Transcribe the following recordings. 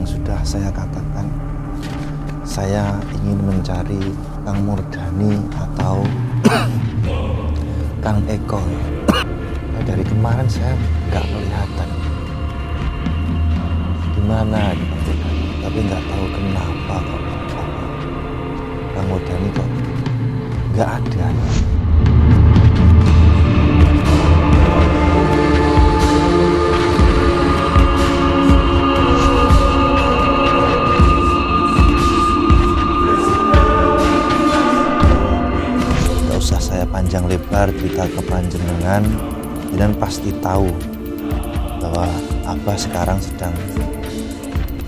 yang sudah saya katakan, saya ingin mencari Kang Murdhani atau Kang Eko. Dari kemarin saya nggak kelihatan di mana Kang Murdhani, tapi nggak tahu kenapa kok Kang Murdhani kok nggak ada. Panjang lebar cerita ke panjenengan, dan pasti tahu bahwa Abah sekarang sedang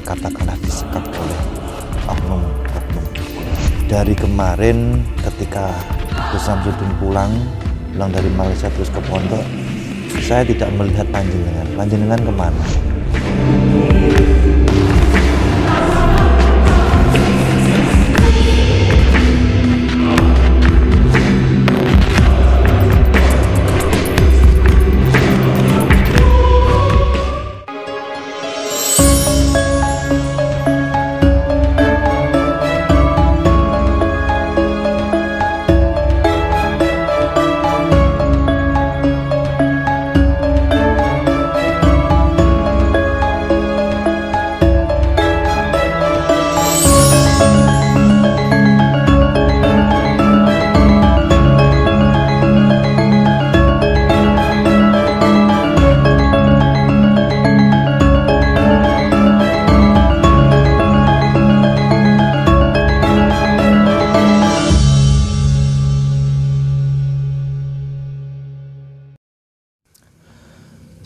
katakanlah disekap oleh oknum-oknum dukun. Dari kemarin ketika Gus Samsudin pulang dari Malaysia terus ke pondok, saya tidak melihat panjenengan. Panjenengan kemana?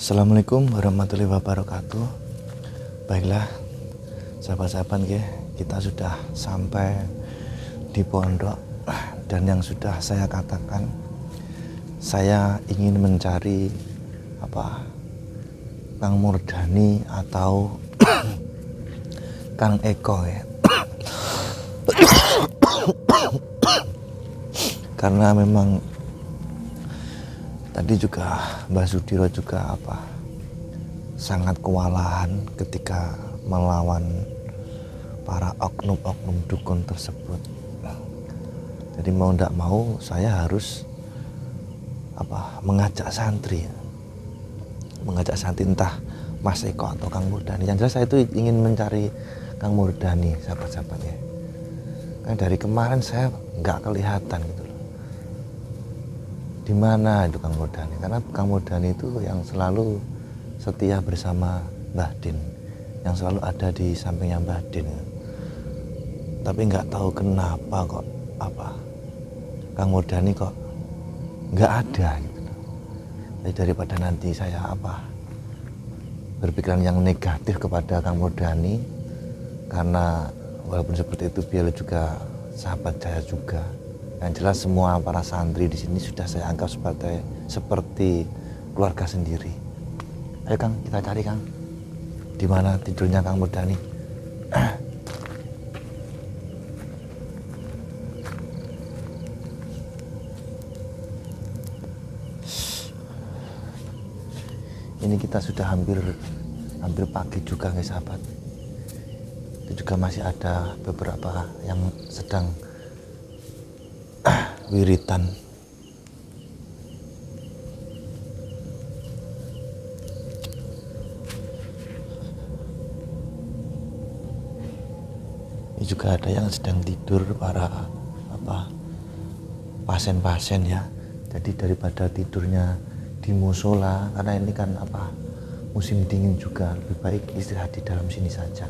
Assalamualaikum warahmatullahi wabarakatuh. Baiklah sahabat-sahabat, kita sudah sampai di pondok, dan yang sudah saya katakan, saya ingin mencari Kang Murdhani atau Kang Eko karena memang tadi juga Mbah Sudiro juga sangat kewalahan ketika melawan para oknum-oknum dukun tersebut. Jadi mau tidak mau saya harus mengajak santri entah Mas Eko atau Kang Murdhani. Yang jelas saya itu ingin mencari Kang Murdhani, sahabat-sahabat ya. Karena dari kemarin saya nggak kelihatan gitu. Di mana itu Kang Murdhani? Karena Kang Murdhani itu yang selalu setia bersama Mbah Din, yang selalu ada di sampingnya Mbah Din. Tapi nggak tahu kenapa kok Kang Murdhani kok nggak ada gitu. Jadi daripada nanti saya berpikiran yang negatif kepada Kang Murdhani, karena walaupun seperti itu beliau juga sahabat saya juga. Yang jelas semua para santri di sini sudah saya anggap seperti keluarga sendiri. Ayo Kang, kita cari Kang. Di mana tidurnya Kang Murdhani? Ini kita sudah hampir pagi juga guys sahabat. Itu juga masih ada beberapa yang sedang wiritan. Ini juga ada yang sedang tidur, para pasien-pasien ya. Jadi daripada tidurnya di musola, karena ini kan musim dingin juga, lebih baik istirahat di dalam sini saja.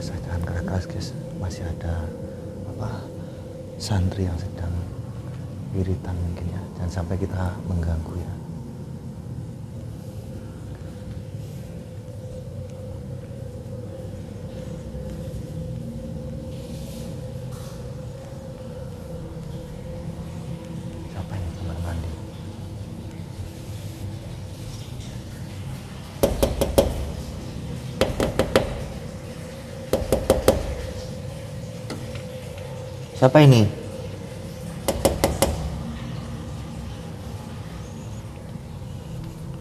Jangan keras guys, masih ada santri yang sedang wiritan mungkin ya, jangan sampai kita mengganggu ya. Siapa ini?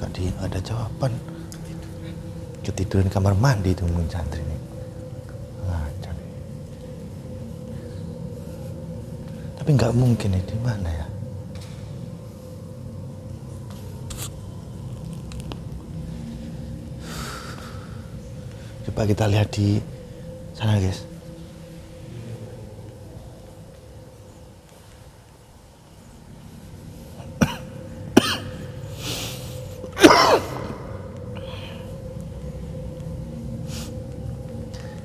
Gak ada jawaban. Ketiduran di kamar mandi itu mungkin santri ini. Ngajar. Tapi nggak mungkin ini di mana ya? Coba kita lihat di sana, guys.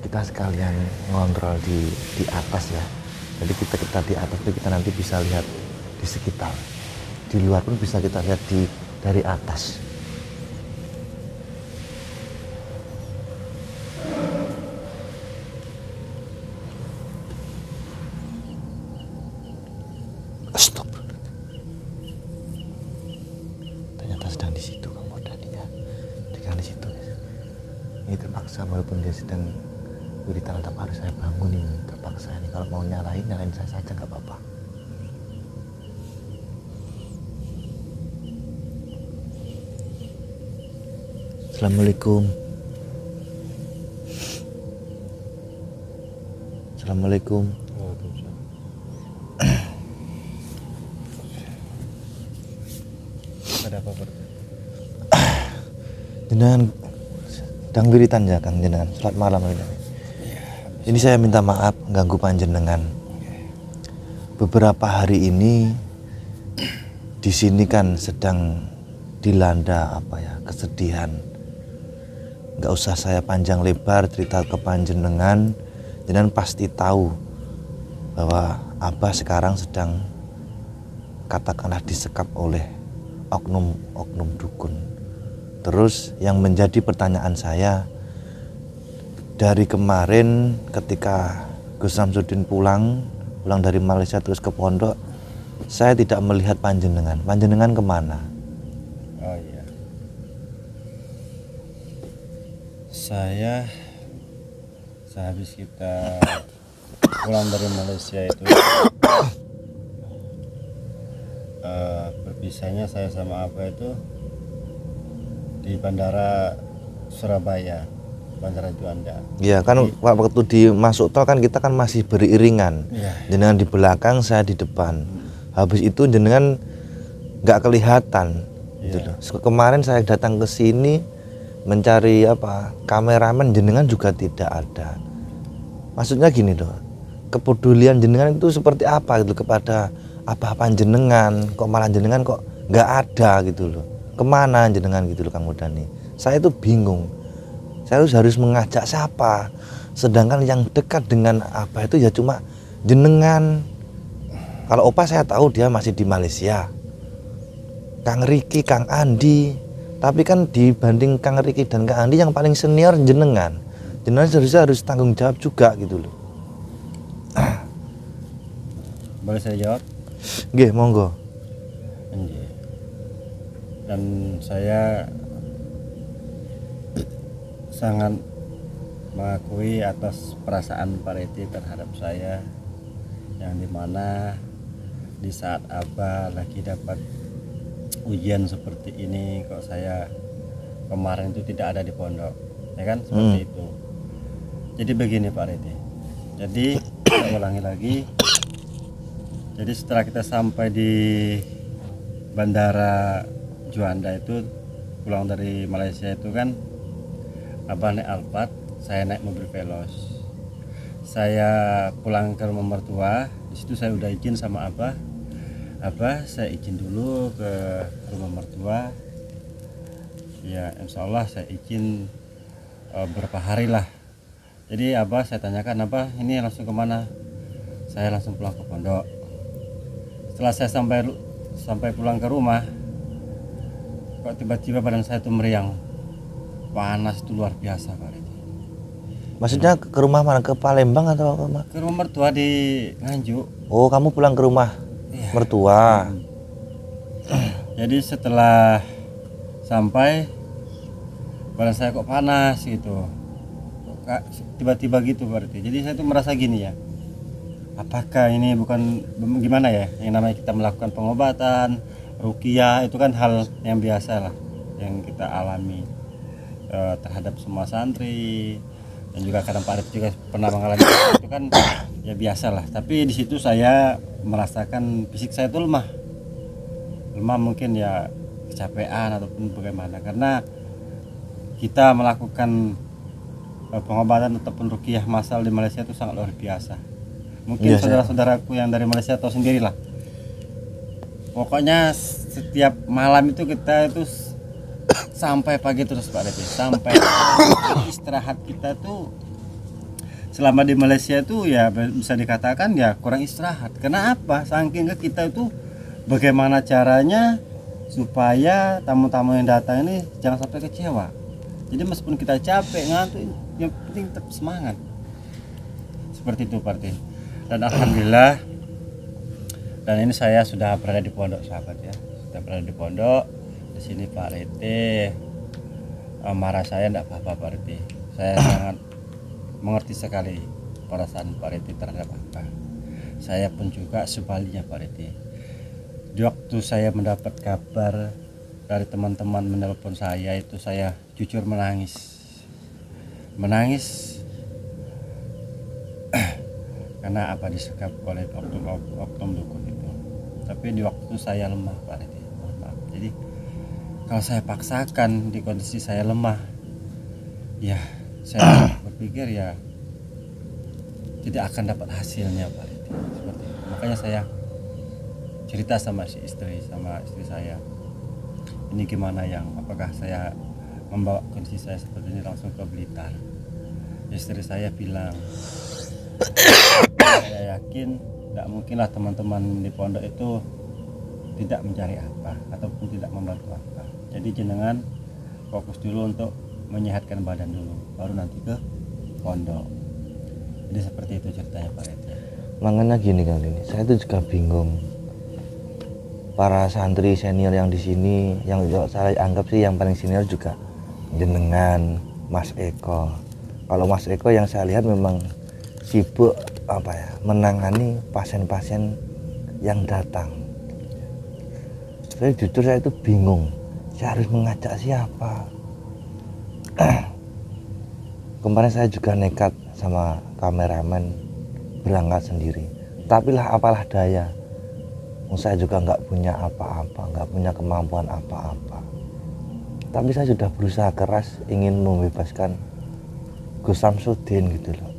Kita sekalian ngontrol di atas ya. Jadi kita di atas itu kita nanti bisa lihat di sekitar. Di luar pun bisa kita lihat dari atas. Stop. Ternyata sedang di situ kamu tadi ya. Sedang di situ. Ini terpaksa walaupun dia sedang wiritan, tetap harus saya bangun ini. Terpaksa ini, kalau mau nyalain saya saja nggak apa-apa. Assalamualaikum. Assalamualaikum. Ada apa berarti? Jenengan sedang wiritan ya Kang jenengan. Selamat malam ini. Ini saya minta maaf ganggu panjenengan. Beberapa hari ini di sini kan sedang dilanda kesedihan. Nggak usah saya panjang lebar cerita ke panjenengan. Jenengan pasti tahu bahwa Abah sekarang sedang katakanlah disekap oleh oknum dukun. Terus yang menjadi pertanyaan saya, dari kemarin ketika Gus Samsudin pulang dari Malaysia terus ke pondok, saya tidak melihat panjenengan. Panjenengan kemana? Oh iya, saya sehabis kita pulang dari Malaysia itu berpisahnya saya sama Abah itu di Bandara Surabaya, Bandara Juanda. Iya kan. Jadi, waktu di masuk tol kan kita kan masih beriringan. Iya. Jenengan di belakang, saya di depan. Habis itu jenengan nggak kelihatan. Iya. Gitu. Kemarin saya datang ke sini mencari kameramen, jenengan juga tidak ada. Maksudnya gini loh, kepedulian jenengan itu seperti apa gitu kepada panjenengan, kok malah jenengan kok nggak ada gitu loh. Kemana jenengan gitu loh Kang Mudani. Saya itu bingung. Saya harus mengajak siapa? Sedangkan yang dekat dengan Abah itu ya cuma jenengan. Kalau Opa saya tahu dia masih di Malaysia. Kang Riki, Kang Andi. Tapi kan dibanding Kang Riki dan Kang Andi yang paling senior jenengan. Jenengan harus tanggung jawab juga gitu loh. Boleh saya jawab? Nggih, monggo. Dan saya sangat mengakui atas perasaan Pak Reti terhadap saya, yang dimana di saat Abah lagi dapat ujian seperti ini kok saya kemarin itu tidak ada di pondok, ya kan, seperti itu. Jadi begini Pak Reti, jadi saya ulangi lagi. Jadi setelah kita sampai di Bandara Juanda itu, pulang dari Malaysia itu kan, Abah naik Alphard, saya naik mobil Veloz. Saya pulang ke rumah mertua, di situ saya udah izin sama Abah. Abah, saya izin dulu ke rumah mertua. Ya, insya Allah saya izin berapa hari lah. Jadi Abah saya tanyakan, Abah ini langsung kemana? Saya langsung pulang ke pondok. Setelah saya sampai pulang ke rumah, kok tiba-tiba badan saya tuh meriang, panas itu luar biasa Pak Reti. Maksudnya ke rumah mana? Ke Palembang atau ke mana? Ke rumah mertua di Nganjuk. Oh, kamu pulang ke rumah mertua. Jadi setelah sampai, badan saya kok panas gitu, tiba-tiba gitu Pak RT. Jadi saya tuh merasa gini ya, apakah ini bukan gimana ya, yang namanya kita melakukan pengobatan ruqyah itu kan hal yang biasa lah yang kita alami terhadap semua santri, dan juga kadang Pak RT juga pernah mengalami itu kan ya biasa lah. Tapi di situ saya merasakan fisik saya itu lemah mungkin ya kecapean ataupun bagaimana, karena kita melakukan pengobatan ataupun ruqyah massal di Malaysia itu sangat luar biasa. Mungkin saudara-saudaraku yang dari Malaysia tahu sendirilah. Pokoknya setiap malam itu kita itu sampai pagi terus Pak RT, sampai istirahat kita tuh selama di Malaysia itu ya bisa dikatakan ya kurang istirahat. Karena apa? Saking kita itu bagaimana caranya supaya tamu-tamu yang datang ini jangan sampai kecewa. Jadi meskipun kita capek ngantuk, yang penting tetap semangat. Seperti itu Pak RT. Dan alhamdulillah, dan ini saya sudah berada di pondok sahabat ya, sudah berada di pondok. Di sini Pak RT marah saya tidak apa-apa Pak RT. Saya sangat mengerti sekali perasaan Pak RT terhadap apa. Saya pun juga sebaliknya Pak RT. Di waktu saya mendapat kabar dari teman-teman menelpon saya itu, saya jujur menangis karena apa, disekap oleh oknum dukun itu. Tapi di waktu saya lemah Pak RT, maaf. Jadi kalau saya paksakan di kondisi saya lemah, ya saya berpikir ya tidak akan dapat hasilnya Pak RT. Seperti itu. Makanya saya cerita sama istri saya, ini gimana yang, apakah saya membawa kondisi saya seperti ini langsung ke Blitar. Istri saya bilang, saya yakin tidak mungkinlah teman-teman di pondok itu tidak mencari apa ataupun tidak membantu apa. Jadi jenengan fokus dulu untuk menyehatkan badan dulu, baru nanti ke pondok. Jadi seperti itu ceritanya Pak RT. Makanya gini Kang ini, saya tuh juga bingung. Para santri senior yang di sini, yang saya anggap sih yang paling senior juga jenengan, Mas Eko. Kalau Mas Eko yang saya lihat memang sibuk menangani pasien-pasien yang datang. Saya jujur saya itu bingung, saya harus mengajak siapa. Kemarin saya juga nekat sama kameramen berangkat sendiri, tapi lah apalah daya, saya juga nggak punya apa-apa, nggak punya kemampuan apa-apa. Tapi saya sudah berusaha keras ingin membebaskan Gus Samsudin gitu loh.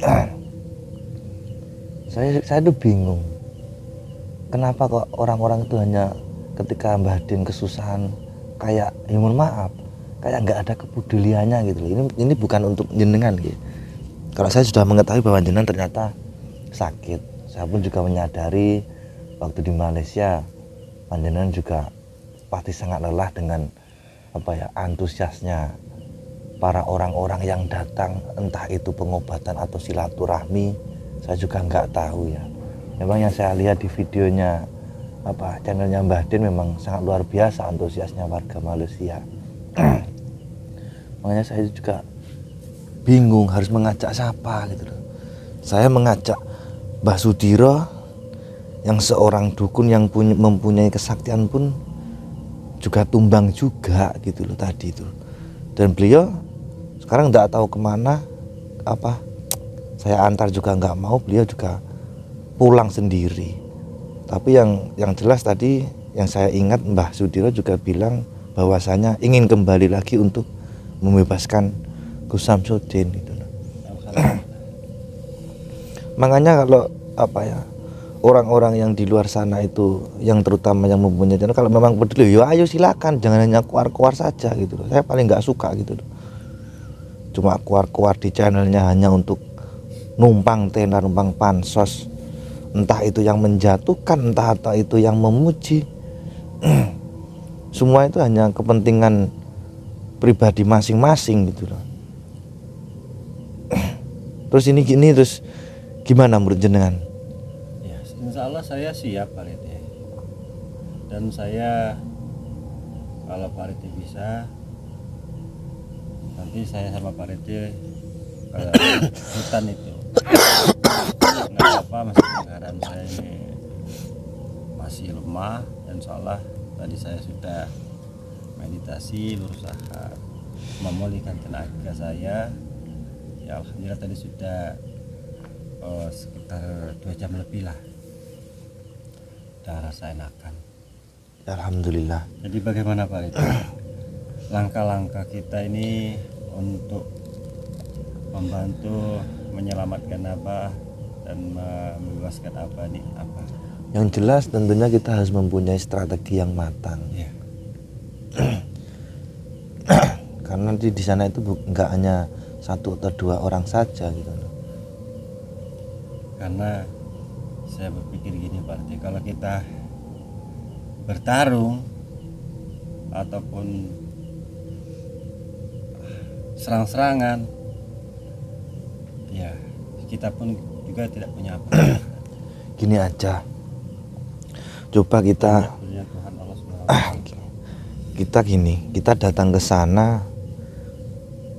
Saya tuh bingung, kenapa kok orang-orang itu hanya ketika Mbah Din kesusahan kayak ya mohon maaf, kayak nggak ada kepeduliannya gitu loh. Ini bukan untuk jenengan gitu. Kalau saya sudah mengetahui bahwa jenengan ternyata sakit, saya pun juga menyadari waktu di Malaysia panjenengan juga pasti sangat lelah dengan antusiasnya para orang-orang yang datang, entah itu pengobatan atau silaturahmi, saya juga nggak tahu ya. Memang yang saya lihat di videonya channelnya Mbah Din memang sangat luar biasa antusiasnya warga Malaysia. Makanya saya juga bingung harus mengajak siapa gitu loh. Saya mengajak Mbah Sudiro yang seorang dukun yang mempunyai kesaktian pun juga tumbang juga gitu loh tadi itu. Dan beliau sekarang nggak tahu kemana, saya antar juga nggak mau, beliau juga pulang sendiri. Tapi yang jelas tadi yang saya ingat Mbah Sudiro juga bilang bahwasanya ingin kembali lagi untuk membebaskan Gus Samsudin gitu loh. Makanya kalau orang-orang yang di luar sana itu, yang terutama yang mempunyai channel, kalau memang peduli, ya ayo silakan, jangan hanya keluar-keluar saja gitu loh. Saya paling nggak suka gitu loh. Cuma keluar-keluar di channelnya hanya untuk numpang tenar, numpang pansos, entah itu yang menjatuhkan, entah itu yang memuji. Semua itu hanya kepentingan pribadi masing-masing gitu loh. Terus ini gini, terus gimana menurut jenengan? Insya Allah saya siap Pak RT, dan saya kalau Pak RT bisa, nanti saya sama Pak RT ke hutan itu. Nggak apa, masih keadaan saya ini masih lemah, dan insya tadi saya sudah meditasi, berusaha memulihkan tenaga saya. Ya alhamdulillah tadi sudah sekitar 2 jam lebih lah udah rasa enakan. Alhamdulillah. Jadi bagaimana Pak itu langkah-langkah kita ini untuk membantu menyelamatkan Abah dan membebaskan Abah ini apa? Yang jelas tentunya kita harus mempunyai strategi yang matang. Ya. Karena di sana itu nggak hanya 1 atau 2 orang saja gitu. Karena saya berpikir gini Pak, kalau kita bertarung ataupun serang-serangan, ya kita pun juga tidak punya apa. Gini aja, coba kita Punya Tuhan Allah SWT. kita datang ke sana,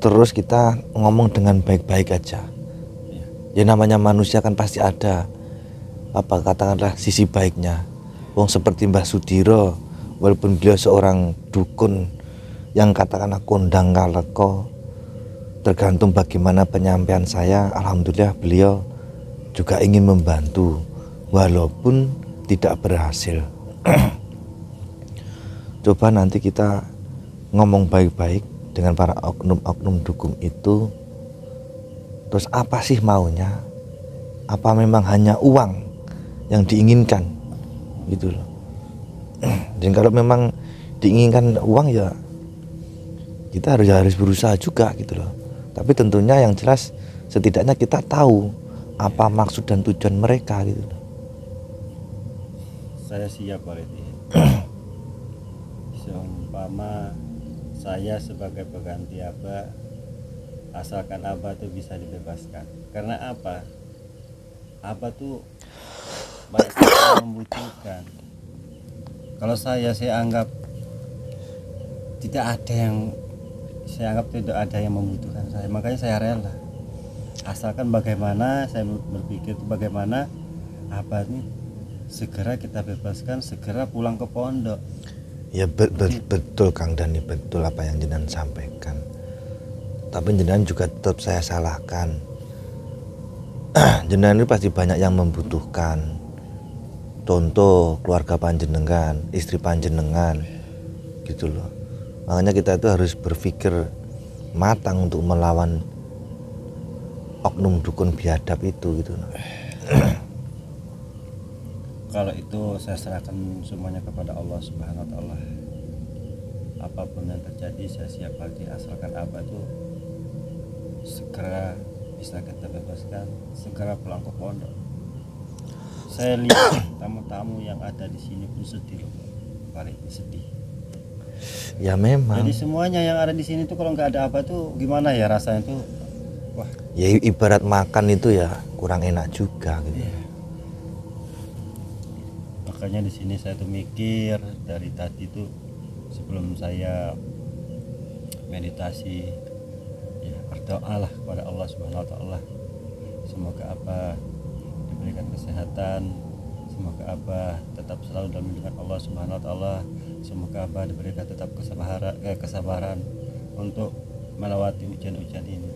terus kita ngomong dengan baik-baik aja. Ya. Ya namanya manusia kan pasti ada apa katakanlah sisi baiknya. Wong seperti Mbah Sudiro, walaupun beliau seorang dukun yang katakanlah kondang kaleko, tergantung bagaimana penyampaian saya, alhamdulillah beliau juga ingin membantu walaupun tidak berhasil. Coba nanti kita ngomong baik-baik dengan para oknum-oknum dukun itu. Terus apa sih maunya? Apa memang hanya uang yang diinginkan gitu loh. Dan kalau memang diinginkan uang, ya kita harus berusaha juga gitu loh. Tapi tentunya yang jelas setidaknya kita tahu apa maksud dan tujuan mereka gitu loh. Saya siap Pak Reti. Seumpama saya sebagai pengganti Abah, asalkan Abah tuh bisa dibebaskan. Karena apa? Abah tuh banyak yang membutuhkan. Kalau saya anggap tidak ada yang membutuhkan saya, makanya saya rela. Asalkan bagaimana saya berpikir bagaimana Abah ini segera kita bebaskan, segera pulang ke pondok. Ya betul Kang Dani, betul apa yang jenengan sampaikan. Tapi jenengan juga tetap saya salahkan. Jenengan ini pasti banyak yang membutuhkan. Contoh keluarga panjenengan, istri panjenengan, gitu loh. Makanya kita itu harus berpikir matang untuk melawan oknum dukun biadab itu, gitu loh. Kalau itu saya serahkan semuanya kepada Allah Subhanahu wa taala. Apapun yang terjadi saya siap lagi, asalkan Abah itu segera bisa kita bebaskan, segera pulang ke pondok. Saya lihat tamu-tamu yang ada di sini pun sedih loh, paling sedih. Ya memang. Jadi semuanya yang ada di sini tuh kalau nggak ada Abah tuh gimana ya rasanya tuh, wah. Ya ibarat makan itu ya kurang enak juga gitu. Iya. Makanya di sini saya tuh mikir dari tadi tuh sebelum saya meditasi, ya berdoa lah kepada Allah Subhanahu wa taala. Semoga Abah diberikan kesehatan, semoga Abah tetap selalu dalam lindungan Allah Subhanahu wa taala. Semoga Abah diberikan tetap kesabaran untuk melewati ujian-ujian ini.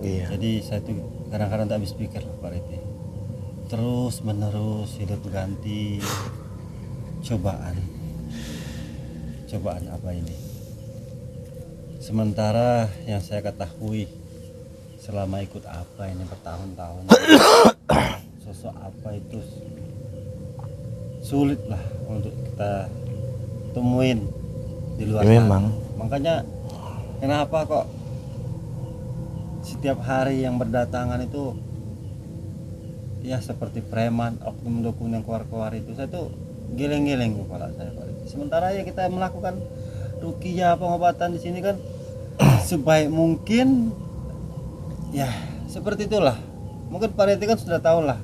Iya. Jadi saya tuh kadang-kadang tak habis pikir Pak Riti. Terus menerus hidup berganti cobaan apa ini. Sementara yang saya ketahui selama ikut apa ini bertahun-tahun, sosok apa itu sulit lah untuk kita temuin di luar Ya, sana. memang. Makanya kenapa kok setiap hari yang berdatangan itu ya seperti preman, oknum dukun yang keluar-keluar itu, saya tuh geleng-geleng kepala saya. Sementara ya kita melakukan ruqyah pengobatan di sini kan sebaik mungkin, ya seperti itulah. Mungkin Pak Reti kan sudah tahu lah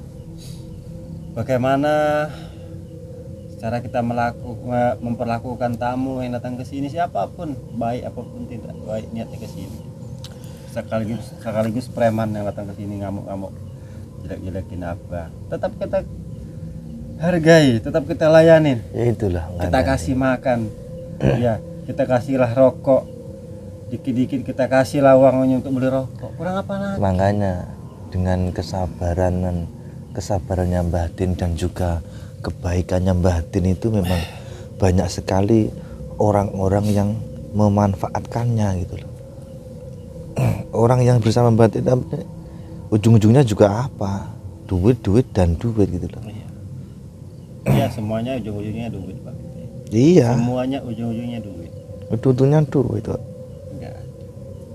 bagaimana cara kita memperlakukan tamu yang datang ke sini, siapapun, baik apapun tidak baik niatnya ke sini. sekaligus preman yang datang ke sini ngamuk-ngamuk jelek-jelekin Abah. Tetap kita hargai, tetap kita layanin. Ya itulah. Kita kasih makan, ya kita kasihlah rokok, dikit-dikit kita kasihlah uangnya untuk beli rokok. Kurang apa lagi? Makanya dengan kesabarannya Mbah Din dan juga kebaikannya Mbah Din itu memang banyak sekali orang-orang yang memanfaatkannya gitu loh. Orang yang bersama Mbah Din ujung-ujungnya juga apa? Duit dan duit gitu loh. Iya, semuanya ujung-ujungnya duit, Pak. Iya. Semuanya ujung-ujungnya duit. Ujung-ujungnya duit itu. Enggak.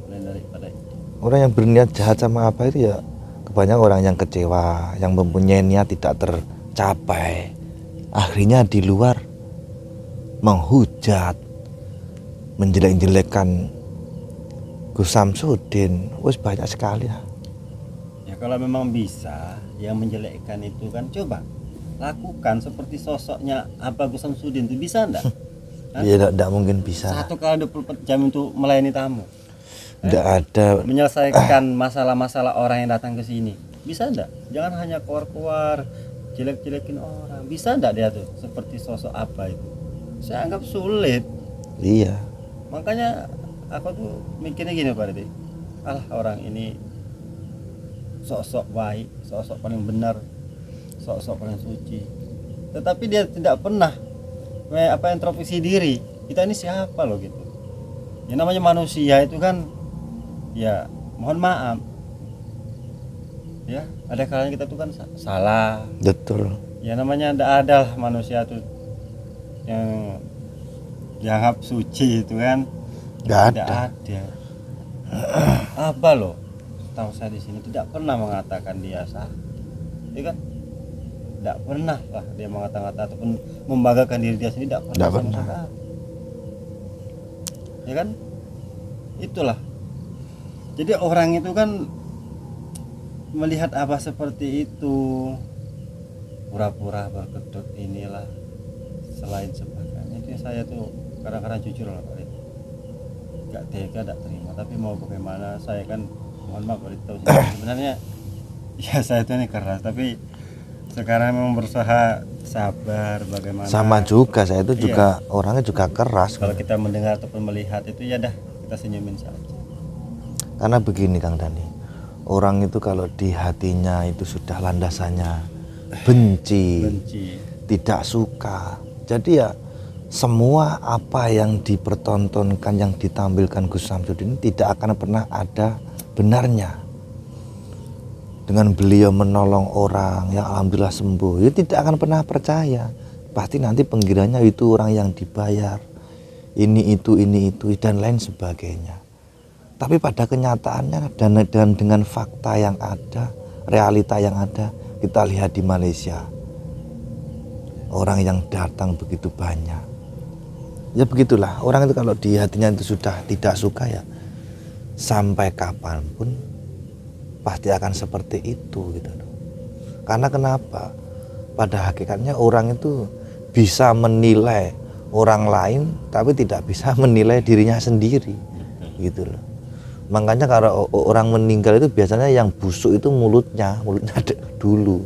Lain daripada itu. Orang yang berniat jahat sama apa itu ya kebanyakan orang yang kecewa, yang mempunyai niat tidak tercapai. Akhirnya di luar menghujat, menjelek-jelekkan Gus Samsudin. Wes banyak sekali ya. Ya kalau memang bisa, yang menjelekkan itu kan coba lakukan seperti sosoknya Abah Gus Samsudin itu bisa enggak? Iya, tidak mungkin bisa. 1 kali 24 jam untuk melayani tamu. Tidak ada. Menyelesaikan masalah-masalah orang yang datang ke sini. Bisa enggak? Jangan hanya keluar-keluar jelek-jelekin orang. Bisa enggak dia tuh seperti sosok Abah itu? Saya anggap sulit. Iya. Makanya aku tuh mikirnya gini Pak Riti. Alah, orang ini sosok baik, sosok paling benar, sosok paling suci. Tetapi dia tidak pernah introspeksi diri. Kita ini siapa loh gitu. Yang namanya manusia itu kan ya mohon maaf. Ya, ada kalanya kita tuh kan salah. Betul. Ya namanya ada lah manusia tuh yang dianggap suci itu kan. Nggak Tidak ada. ada. Apa loh? Tahu saya di sini tidak pernah mengatakan dia salah. Ya kan? Tidak pernah lah dia mengatakan ataupun membanggakan diri dia sendiri, tidak pernah. Tidak sama pernah. sekali. Ya kan? Itulah. Jadi orang itu kan melihat Abah seperti itu, pura-pura berkedut inilah, selain sebagainya. Itu saya tuh kadang-kadang jujur lah Pak Riti. Gak tega, gak terima. Tapi mau bagaimana, saya kan mohon maaf Pak Riti, tahu sendiri. Sebenarnya ya saya tuh ini keras, tapi sekarang memang berusaha sabar bagaimana. Sama juga saya itu juga orangnya juga keras. Kalau kita mendengar ataupun melihat itu ya dah kita senyumin saja. Karena begini Kang Dani, orang itu kalau di hatinya itu sudah landasannya benci, tidak suka. Jadi ya semua apa yang dipertontonkan, yang ditampilkan Gus Samsudin tidak akan pernah ada benarnya. Dengan beliau menolong orang yang alhamdulillah sembuh, ya tidak akan pernah percaya. Pasti nanti penggiranya itu orang yang dibayar, ini itu dan lain sebagainya. Tapi pada kenyataannya dan dengan fakta yang ada, realita yang ada, kita lihat di Malaysia, orang yang datang begitu banyak. Ya begitulah, orang itu kalau di hatinya itu sudah tidak suka ya, sampai kapanpun pasti akan seperti itu gitu. Karena kenapa? Pada hakikatnya orang itu bisa menilai orang lain tapi tidak bisa menilai dirinya sendiri gitu loh. Makanya kalau orang meninggal itu biasanya yang busuk itu mulutnya dulu.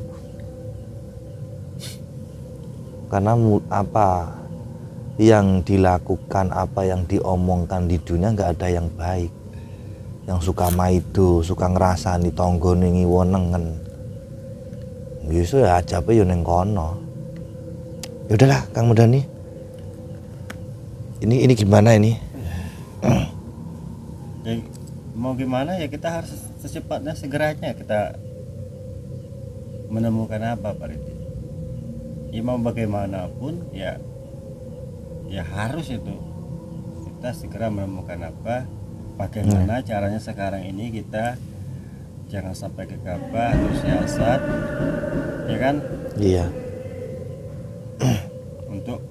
Karena apa yang dilakukan, apa yang diomongkan di dunia nggak ada yang baik. Yang suka maido, suka ngerasani tonggone ngiwonengen. Iso ya ajabe yo ning kono. Ya udahlah Kang Mudani. Ini gimana ini? Ya, mau gimana ya kita harus secepatnya segeranya kita menemukan apa Pak Riti. Ya mau bagaimanapun ya harus itu kita segera menemukan apa. Bagaimana caranya sekarang ini kita jangan sampai gegabah atau siasat, ya kan? Iya. Untuk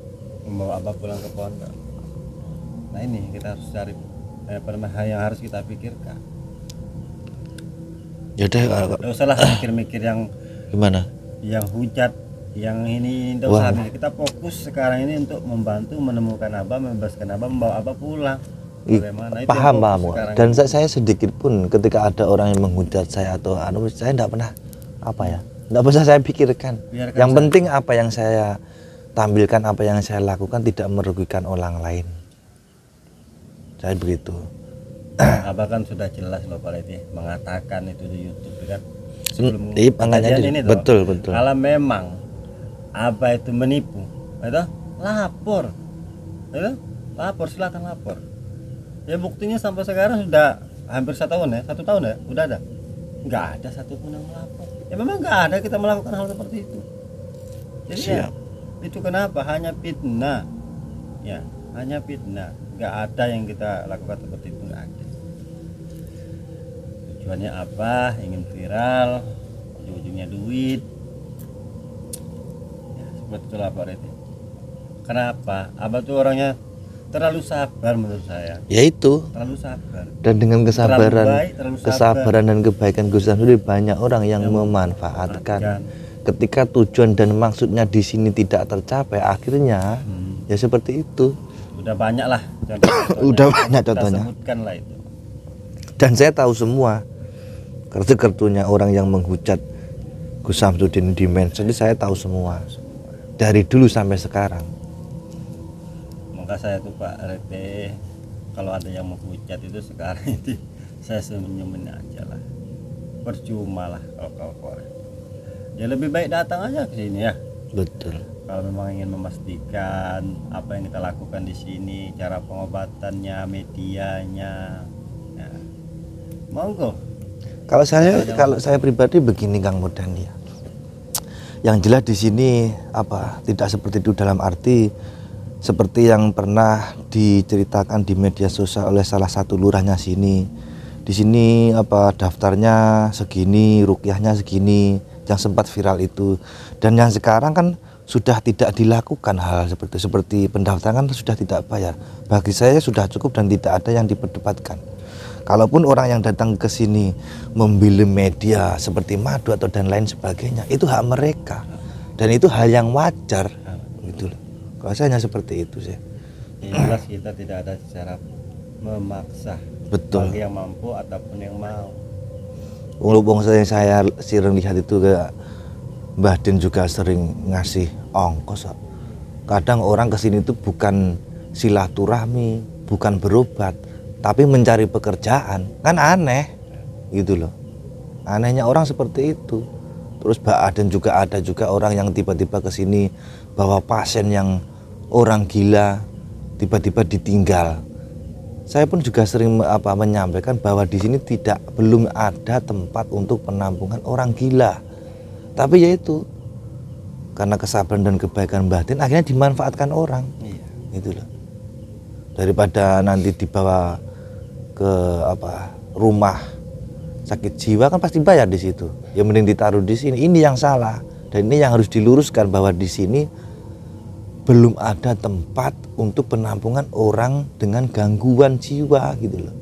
membawa Abah pulang ke pondok. Nah ini kita harus cari hal yang harus kita pikirkan. Ya udah, Tidak usahlah mikir-mikir yang gimana? Yang hujat, yang ini tidak usah. Kita fokus sekarang ini untuk membantu menemukan Abah, membebaskan Abah, membawa Abah pulang. bagaimana itu paham yang paham fokus sekarang dan ini. saya sedikit pun ketika ada orang yang menghujat saya atau saya tidak pernah apa ya, tidak bisa saya pikirkan. Biarkan Yang saja. penting apa yang saya tampilkan, apa yang saya lakukan tidak merugikan orang lain. Saya begitu. Abah kan sudah jelas loh Pak Reti mengatakan itu di YouTube kan sebelum Iya, makanya kejadian ini toh. betul betul. Kalau memang Abah itu menipu, itu lapor, itu lapor, silakan lapor. Ya buktinya sampai sekarang sudah hampir 1 tahun ya, 1 tahun ya, udah ada. Nggak ada satupun yang melapor. Ya memang nggak ada kita melakukan hal seperti itu. Jadi ya, itu kenapa? Hanya fitnah, ya hanya fitnah. Nggak ada yang kita lakukan seperti itu, nggak ada. Tujuannya apa? Ingin viral, ujung-ujungnya duit. Ya, seperti itulah Pak Reti. Kenapa? Abah tuh orangnya terlalu sabar menurut saya. Ya itu. Terlalu sabar. Dan dengan kesabaran, Terlalu baik, terlalu sabar. kesabaran dan kebaikan Gus Samsudin banyak orang yang memanfaatkan. Ketika tujuan dan maksudnya di sini tidak tercapai, akhirnya ya seperti itu. Udah banyak lah contoh-contohnya. Udah banyak Kita contohnya. sebutkan lah itu. Dan saya tahu semua kartu-kartunya orang yang menghujat Gus Samsudin di mention ini saya tahu semua. Dari dulu sampai sekarang. Maka saya tuh Pak Rete, kalau ada yang menghujat itu sekarang itu saya senyumin aja lah. Percuma lah kalau ya lebih baik datang aja ke sini ya. Betul. Kalau memang ingin memastikan apa yang kita lakukan di sini, cara pengobatannya, medianya, ya, monggo. Kalau saya pribadi begini Kang Murdani ya. Yang jelas di sini apa tidak seperti itu dalam arti seperti yang pernah diceritakan di media sosial oleh salah satu lurahnya sini. Di sini apa daftarnya segini, rukyahnya segini, yang sempat viral itu. Dan yang sekarang kan sudah tidak dilakukan hal seperti pendaftaran sudah tidak bayar. Bagi saya sudah cukup dan tidak ada yang diperdebatkan. Kalaupun orang yang datang ke sini membeli media seperti madu atau dan lain sebagainya, itu hak mereka dan itu hal yang wajar, gitu loh. Kalau saya hanya seperti itu sih. Yang jelas kita tidak ada secara memaksa. Betul. Bagi yang mampu ataupun yang mau. Walaupun saya sering lihat itu ke Mbah Din juga sering ngasih ongkos. Kadang orang kesini itu bukan silaturahmi, bukan berobat, tapi mencari pekerjaan. Kan aneh, gitu loh. Anehnya orang seperti itu. Terus Mbak Aden juga ada juga orang yang tiba-tiba kesini bawa pasien yang orang gila, tiba-tiba ditinggal. Saya pun juga sering menyampaikan bahwa di sini belum ada tempat untuk penampungan orang gila. Tapi yaitu karena kesabaran dan kebaikan batin akhirnya dimanfaatkan orang. Iya. Gitu loh. Daripada nanti dibawa ke rumah sakit jiwa kan pasti bayar di situ. Ya mending ditaruh di sini. Ini yang salah dan ini yang harus diluruskan bahwa di sini belum ada tempat untuk penampungan orang dengan gangguan jiwa gitu loh.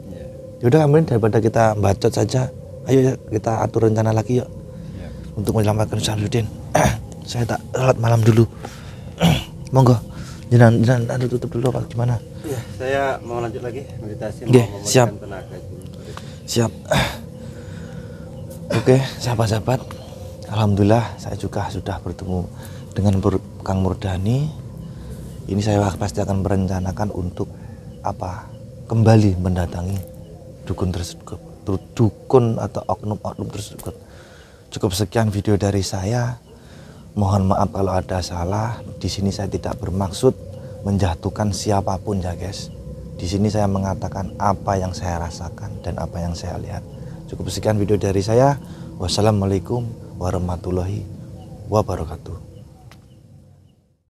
Iya. Yaudah kemudian daripada kita bacot saja, ayo kita atur rencana lagi yuk. Iya. Untuk menyelamatkan Samsudin. Saya tak sholat malam dulu. Monggo. Jangan tutup dulu Pak, gimana? Ya, saya mau lanjut lagi meditasi. Oke, mau siap. Tenaga dulu. Siap. Oke, sahabat-sahabat. Alhamdulillah saya juga sudah bertemu dengan Kang Murdani. Ini saya pasti akan merencanakan untuk kembali mendatangi dukun tersebut, dukun atau oknum-oknum tersebut. Cukup sekian video dari saya. Mohon maaf kalau ada salah. Di sini saya tidak bermaksud menjatuhkan siapapun ya guys. Di sini saya mengatakan apa yang saya rasakan dan apa yang saya lihat. Cukup sekian video dari saya. Wassalamualaikum warahmatullahi wabarakatuh.